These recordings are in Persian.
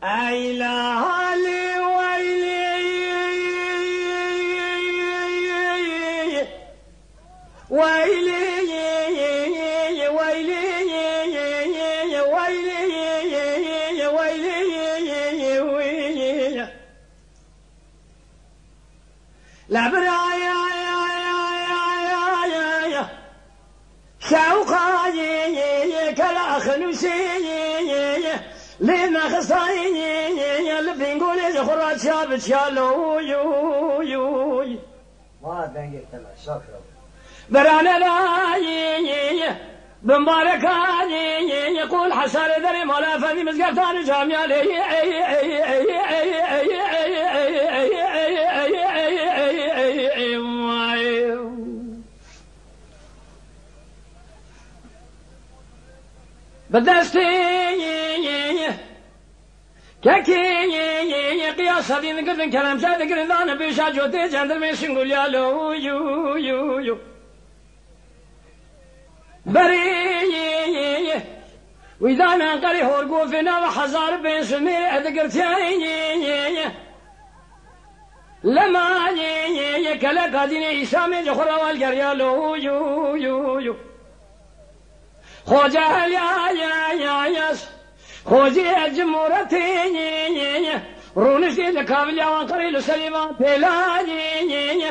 ای لالی ویلی ویلی ویلی ویلی ویلی لبرايا شوقاي كلا خنوسي لما خصاي اللي بنقول يا خرا شاب شالو يو يو ما دنگه کلا شاکر برانا راي بمباركاني يقول حسار دري مولا فني مزقفتان جامعة لي بدستي كاكي قياس هذه نقدر كلام شاد قرن ذانا بيشا جوتي جندر من شنقول يا لو يو يو يو بري وإذا أنا قري هورقو فينا وحزار بين سمير أذكرتي لما كلا قادين إسامي جخرا والقريالو يو يو يو خوجا يا ياس خوجي الجمهورتي رونشي لكابل يا وانقري لسليمان تلاجي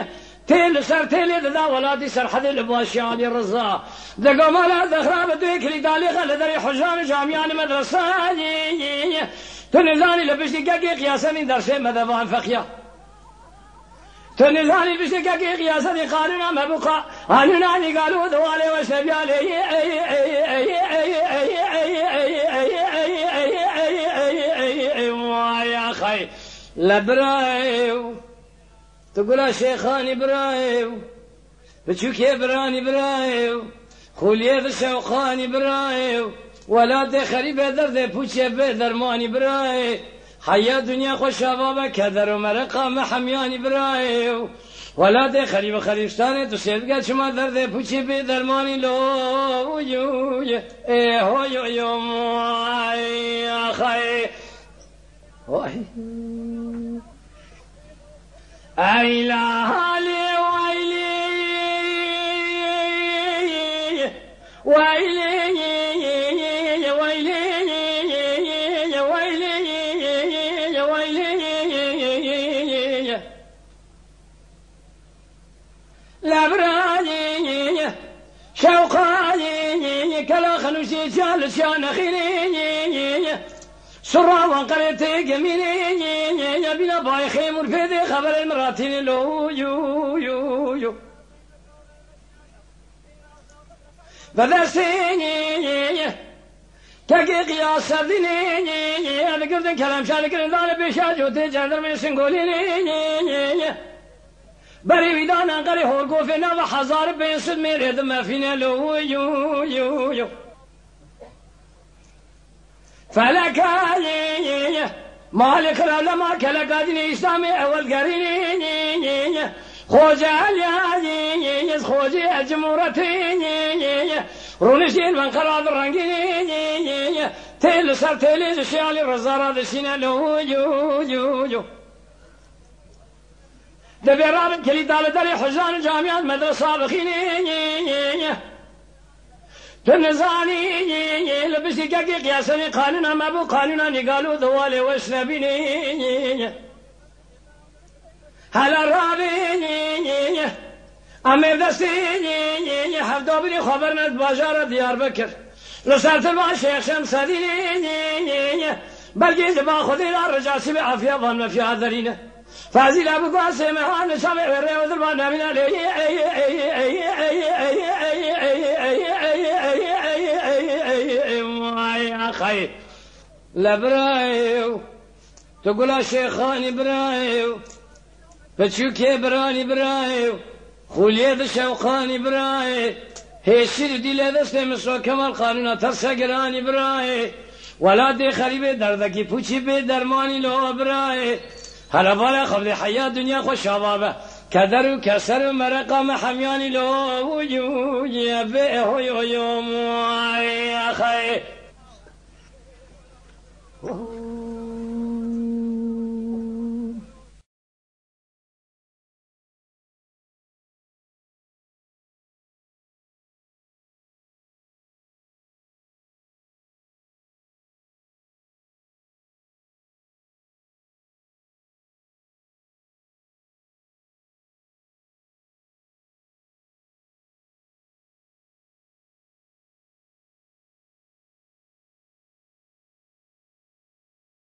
تيل سر تيل ذا ولادي سر حد الباشيان الرزا دقوا مالا ذخراب دويك لي دالي خل دري حجام جامعان مدرسة تنزاني لبشتي كاكي قياسني درسي مذبان فخيا تنزاني لبشتي كاكي قياسني قانونا مبقى قانونا قالوا ذوالي وشبيالي يا اخي لبرايو تقول شيخان إبراهيم بتشوك يا براني إبراهيم خولي بشوقان إبراهيم ولا دخري بدر ذي بوشي بدر ماني إبراهيم حيا دنيا خوش شبابك كدر ومرقة محميان إبراهيم ولا دخري بخريستان تسيد قد شما در ذي بوشي بدر ماني لو يو ايه هو يو يو يا خي أي لالی ويلي ويلي ويلي ويلي ويلي لبراني شوقاني كلا خنوشي شال شان خيري سرا وانقريتي جميلي بلا باي خيمر في خبر المراتين لو يو يو يو بدرسيني تاكي قياس سرديني انا قلت كلام شارك الانضال بشاجو تجندر من سنقوليني بري ويدانا قري هورقو فينا وحزار بين سلمي رد ما فينا لو يو يو يو فلك مالك العلماء كلا قادني إسلامي أول قريني خوجة الياجي خوجة الجمهورتي رونشين من قراد الرنجيني تيل سر تيل شيالي رزارة دشينا لو يو يو يو دبيران كلي دالة داري حجان جامعات مدرسة بخيني تنزاني لبسي كاكي قياسني قانونا ما بو قانونا قالوا ذوالي واسنبيني هلا رابيني امير دستيني حفظوا بني خبرنا بباجارة ديار بكر لسالت البا شيخ شمسديني بلقي زبا خذي الرجال سبع عافية ظن في هذرينه فازي لابو قاسم هان سامع وري وذربان من علي يا اخي لبرايو تقول شيخان ابراهيم بتشوك يا براني ابراهيم خولي ذا شوقان ابراهيم هي سيدي لا دستمسو كمال قانون ترسقران ابراهيم ولا دي خريبه دردكي پوچي به درماني لو ابراهيم هلا بالا خبر حياة دنيا خوش شبابه كدر وكسر مرقة محمياني لو وجو يا بيه يوم يا خي